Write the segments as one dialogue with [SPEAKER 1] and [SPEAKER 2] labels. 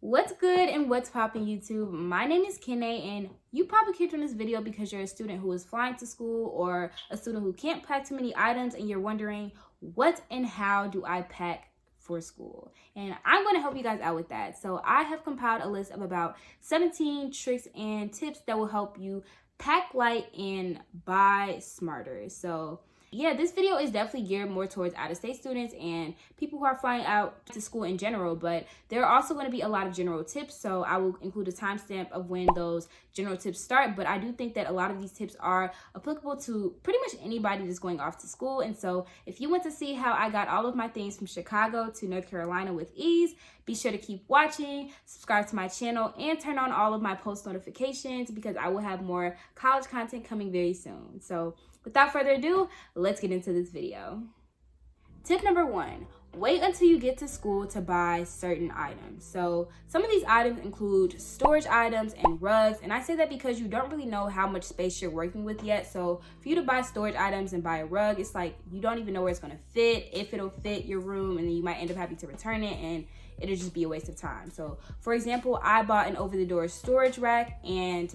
[SPEAKER 1] What's good and what's poppin' YouTube? My name is Kene and you probably clicked on this video because you're a student who is flying to school or a student who can't pack too many items and you're wondering what and how do I pack for school? And I'm going to help you guys out with that. So I have compiled a list of about 17 tricks and tips that will help you pack light and buy smarter. So yeah, this video is definitely geared more towards out-of-state students and people who are flying out to school in general, but there are also going to be a lot of general tips, so I will include a timestamp of when those general tips start, but I do think that a lot of these tips are applicable to pretty much anybody that's going off to school. And so if you want to see how I got all of my things from Chicago to North Carolina with ease, be sure to keep watching, subscribe to my channel, and turn on all of my post notifications because I will have more college content coming very soon. So without further ado, let's get into this video. Tip number 1, wait until you get to school to buy certain items. So some of these items include storage items and rugs, and I say that because you don't really know how much space you're working with yet. So for you to buy storage items and buy a rug, it's like you don't even know where it's gonna fit, if it'll fit your room, and then you might end up having to return it and it'll just be a waste of time. So for example, I bought an over-the-door storage rack, and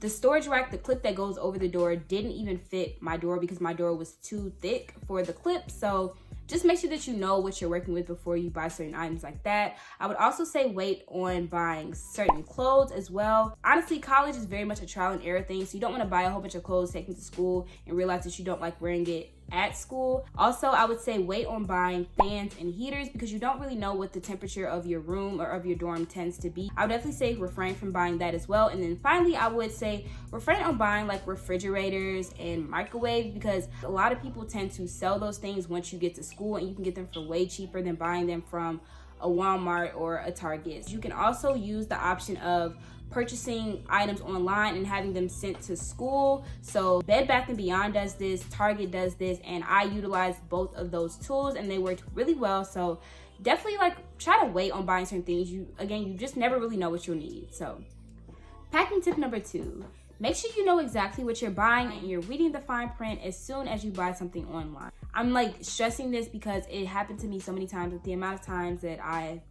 [SPEAKER 1] the storage rack, the clip that goes over the door, didn't even fit my door because my door was too thick for the clip. So just make sure that you know what you're working with before you buy certain items like that. I would also say wait on buying certain clothes as well. Honestly, college is very much a trial and error thing, so you don't want to buy a whole bunch of clothes, take them to school, and realize that you don't like wearing it at school. Also, I would say wait on buying fans and heaters because you don't really know what the temperature of your room or of your dorm tends to be. I would definitely say refrain from buying that as well. And then finally, I would say refrain on buying like refrigerators and microwaves because a lot of people tend to sell those things once you get to school, and you can get them for way cheaper than buying them from a Walmart or a Target. You can also use the option of purchasing items online and having them sent to school. So Bed Bath & Beyond does this, Target does this, and I utilize both of those tools and they worked really well. So definitely try to wait on buying certain things. You just never really know what you'll need. So packing tip number 2, make sure you know exactly what you're buying and you're reading the fine print as soon as you buy something online. I'm stressing this because it happened to me so many times. With the amount of times that I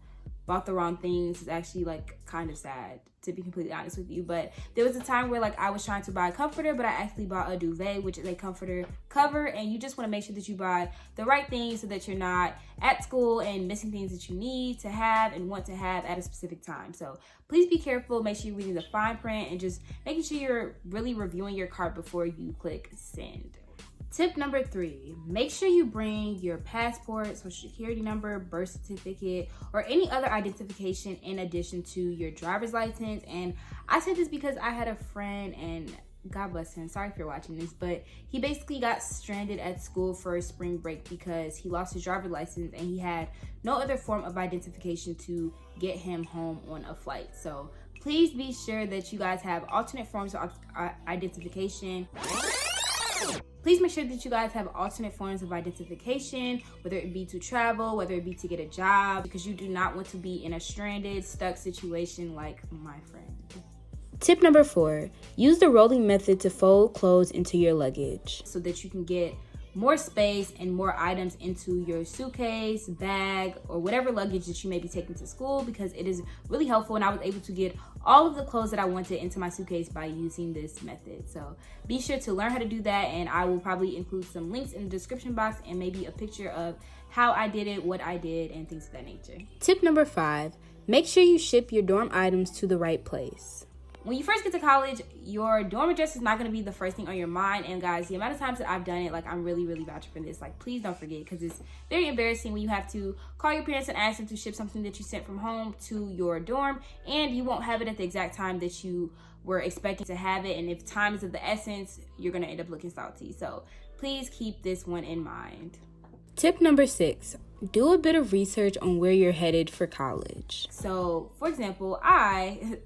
[SPEAKER 1] bought the wrong things is actually kind of sad, to be completely honest with you. But there was a time where I was trying to buy a comforter, but I actually bought a duvet, which is a comforter cover, and you just want to make sure that you buy the right things so that you're not at school and missing things that you need to have and want to have at a specific time. So please be careful, make sure you're reading the fine print and just making sure you're really reviewing your cart before you click send. Tip number 3, make sure you bring your passport, social security number, birth certificate, or any other identification in addition to your driver's license. And I said this because I had a friend, and God bless him, sorry if you're watching this, but he basically got stranded at school for spring break because he lost his driver's license and he had no other form of identification to get him home on a flight. So please be sure that you guys have alternate forms of identification. Please make sure that you guys have alternate forms of identification, whether it be to travel, whether it be to get a job, because you do not want to be in a stranded, stuck situation like my friend. Tip number 4, use the rolling method to fold clothes into your luggage so that you can get more space and more items into your suitcase, bag, or whatever luggage that you may be taking to school, because it is really helpful. And I was able to get all of the clothes that I wanted into my suitcase by using this method. So be sure to learn how to do that, and I will probably include some links in the description box and maybe a picture of how I did it, what I did, and things of that nature. Tip number 5, make sure you ship your dorm items to the right place. When you first get to college, your dorm address is not going to be the first thing on your mind. And guys, the amount of times that I've done it, I'm really, really vouching for this. Please don't forget, because it's very embarrassing when you have to call your parents and ask them to ship something that you sent from home to your dorm, and you won't have it at the exact time that you were expecting to have it. And if time is of the essence, you're going to end up looking salty. So please keep this one in mind. Tip number 6, do a bit of research on where you're headed for college. So for example, I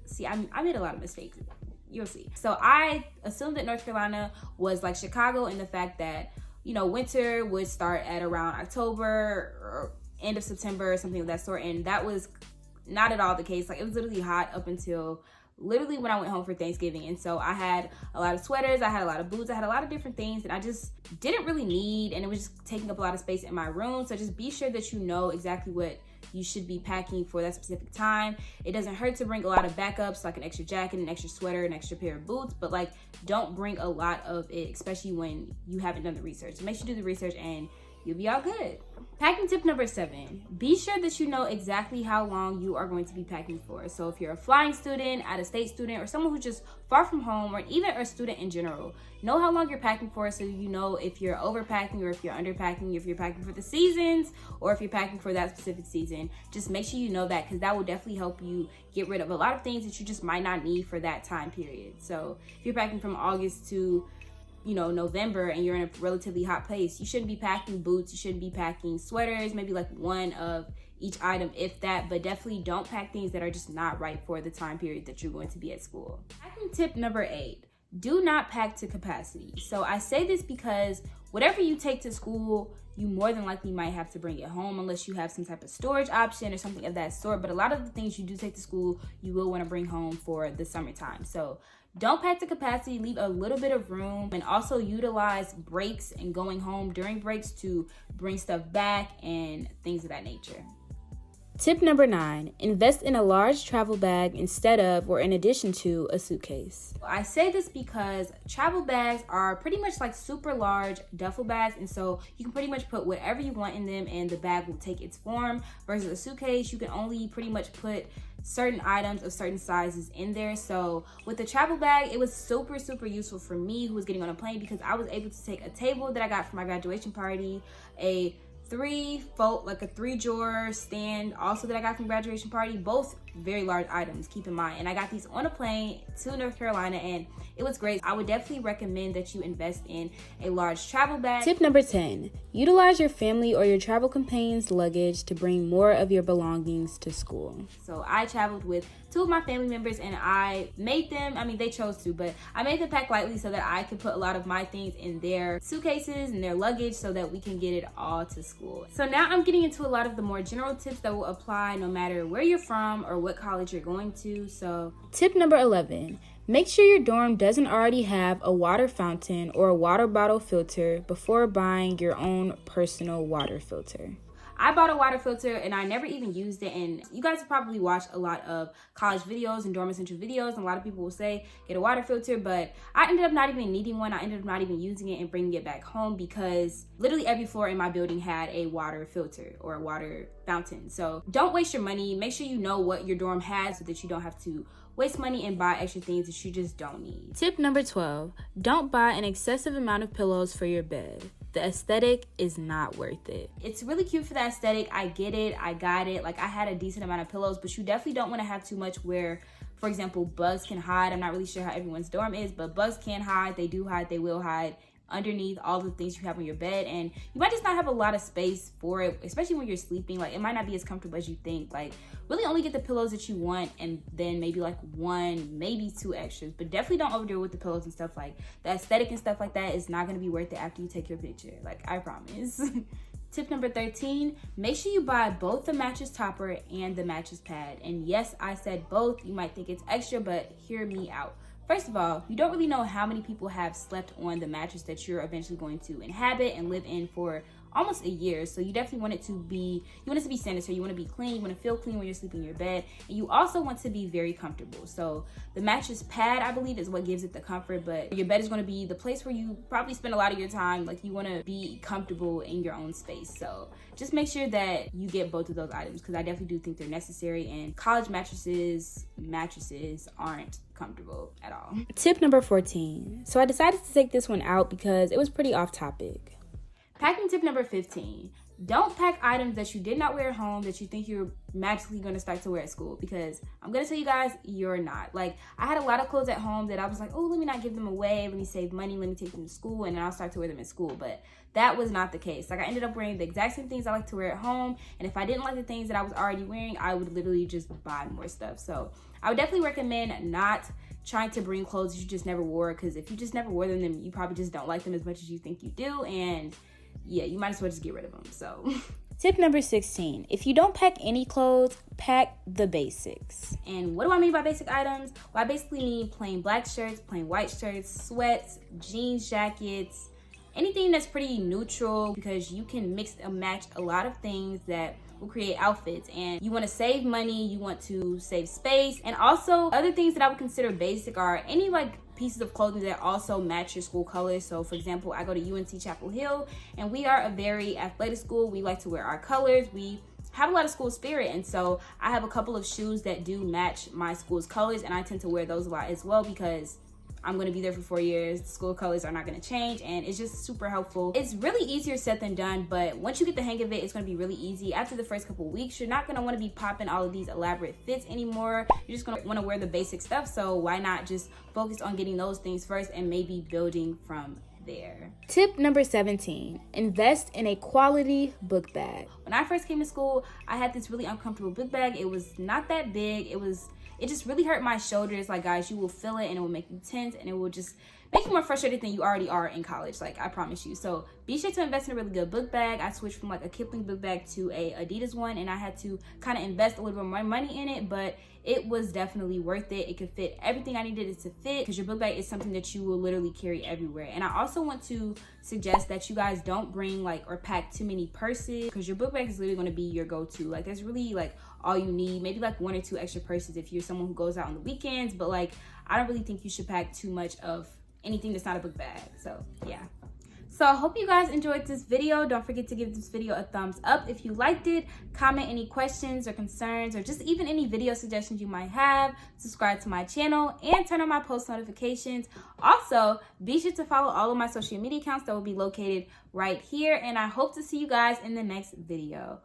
[SPEAKER 1] made a lot of mistakes. You'll see. So I assumed that North Carolina was like Chicago in the fact that, winter would start at around October or end of September or something of that sort. And that was not at all the case. It was literally hot up until literally when I went home for Thanksgiving. And so I had a lot of sweaters, I had a lot of boots, I had a lot of different things that I just didn't really need, and it was just taking up a lot of space in my room. So just be sure that you know exactly what you should be packing for that specific time. It doesn't hurt to bring a lot of backups, like an extra jacket, an extra sweater, an extra pair of boots, but like don't bring a lot of it, especially when you haven't done the research. So make sure you do the research and you'll be all good. Packing tip number 7, be sure that you know exactly how long you are going to be packing for. So if you're a flying student, out-of-state student, or someone who's just far from home, or even a student in general, know how long you're packing for so you know if you're overpacking or if you're underpacking, if you're packing for the seasons or if you're packing for that specific season. Just make sure you know that, because that will definitely help you get rid of a lot of things that you just might not need for that time period. So if you're packing from August to November and you're in a relatively hot place, you shouldn't be packing boots, you shouldn't be packing sweaters, maybe like one of each item if that, but definitely don't pack things that are just not right for the time period that you're going to be at school. Packing tip number 8, do not pack to capacity. So I say this because whatever you take to school, you more than likely might have to bring it home unless you have some type of storage option or something of that sort. But a lot of the things you do take to school, you will want to bring home for the summertime. So don't pack to capacity, leave a little bit of room, and also utilize breaks and going home during breaks to bring stuff back and things of that nature. Tip number 9, invest in a large travel bag instead of or in addition to a suitcase. I say this because travel bags are pretty much like super large duffel bags, and so you can pretty much put whatever you want in them and the bag will take its form, versus a suitcase, you can only pretty much put certain items of certain sizes in there. So with the travel bag, it was super useful for me who was getting on a plane, because I was able to take a table that I got for my graduation party, a 3-drawer stand also that I got from graduation party, both very large items, keep in mind. And I got these on a plane to North Carolina and it was great. I would definitely recommend that you invest in a large travel bag. Tip number 10, utilize your family or your travel companion's luggage to bring more of your belongings to school. So I traveled with 2 of my family members and I made them, they chose to, but I made them pack lightly so that I could put a lot of my things in their suitcases and their luggage so that we can get it all to school. So now I'm getting into a lot of the more general tips that will apply no matter where you're from or what college you're going to. So tip number 11, make sure your dorm doesn't already have a water fountain or a water bottle filter before buying your own personal water filter. I bought a water filter and I never even used it, and you guys have probably watched a lot of college videos and dorm essential videos, and a lot of people will say get a water filter, but I ended up not even needing one. I ended up not even using it and bringing it back home because literally every floor in my building had a water filter or a water fountain. So don't waste your money. Make sure you know what your dorm has so that you don't have to waste money and buy extra things that you just don't need. Tip number 12, don't buy an excessive amount of pillows for your bed. The aesthetic is not worth it. It's really cute for the aesthetic. I get it. I got it. Like, I had a decent amount of pillows, but you definitely don't want to have too much where, for example, bugs can hide. I'm not really sure how everyone's dorm is, but bugs can hide. They do hide. They will hide underneath all the things you have on your bed, and you might just not have a lot of space for it, especially when you're sleeping. Like, it might not be as comfortable as you think. Like, really only get the pillows that you want and then maybe like 1, maybe 2 extras, but definitely don't overdo it with the pillows and stuff. Like, the aesthetic and stuff like that is not going to be worth it after you take your picture, like, I promise. Tip number 13, make sure you buy both the mattress topper and the mattress pad. And yes, I said both. You might think it's extra, but hear me out. First of all, you don't really know how many people have slept on the mattress that you're eventually going to inhabit and live in for almost a year. So you definitely want it to be, sanitary, you want to be clean, you want to feel clean when you're sleeping in your bed, and you also want to be very comfortable. So the mattress pad, I believe, is what gives it the comfort, but your bed is going to be the place where you probably spend a lot of your time. Like, you want to be comfortable in your own space. So just make sure that you get both of those items, because I definitely do think they're necessary, and college mattresses aren't comfortable at all. Tip number 14. So I decided to take this one out because it was pretty off topic. Packing tip number 15. Don't pack items that you did not wear at home that you think you're magically going to start to wear at school, because I'm going to tell you guys, you're not. Like, I had a lot of clothes at home that I was like, oh, let me not give them away, let me save money, let me take them to school, and then I'll start to wear them at school. But that was not the case. Like, I ended up wearing the exact same things I like to wear at home, and if I didn't like the things that I was already wearing, I would literally just buy more stuff. So I would definitely recommend not trying to bring clothes that you just never wore, because if you just never wore them, then you probably just don't like them as much as you think you do, and yeah, you might as well just get rid of them. So tip number 16, if you don't pack any clothes, pack the basics. And what do I mean by basic items? Well, I basically mean plain black shirts, plain white shirts, sweats, jeans, jackets, anything that's pretty neutral, because you can mix and match a lot of things that will create outfits. And you want to save money, you want to save space. And also other things that I would consider basic are any like pieces of clothing that also match your school colors. So for example, I go to UNC Chapel Hill and we are a very athletic school. We like to wear our colors. We have a lot of school spirit, and so I have a couple of shoes that do match my school's colors, and I tend to wear those a lot as well because I'm going to be there for 4 years. The school colors are not going to change, and it's just super helpful. It's really easier said than done, but once you get the hang of it, it's going to be really easy. After the first couple of weeks, you're not going to want to be popping all of these elaborate fits anymore. You're just going to want to wear the basic stuff, so why not just focus on getting those things first and maybe building from there. Tip number 17, invest in a quality book bag. When I first came to school, I had this really uncomfortable book bag. It was not that big. It just really hurt my shoulders. Like, guys, you will feel it and it will make you tense and it will just make you more frustrated than you already are in college. Like, I promise you. So be sure to invest in a really good book bag. I switched from like a Kipling book bag to a Adidas one, and I had to kind of invest a little bit more money in it, but it was definitely worth it. It could fit everything I needed it to fit, because your book bag is something that you will literally carry everywhere. And I also want to suggest that you guys don't bring like or pack too many purses, because your book bag is literally going to be your go-to. Like, that's really like all you need. Maybe like 1 or 2 extra purses if you're someone who goes out on the weekends, but like I don't really think you should pack too much of anything that's not a book bag. So yeah. So I hope you guys enjoyed this video. Don't forget to give this video a thumbs up if you liked it. Comment any questions or concerns, or just even any video suggestions you might have. Subscribe to my channel and turn on my post notifications. Also, be sure to follow all of my social media accounts that will be located right here. And I hope to see you guys in the next video.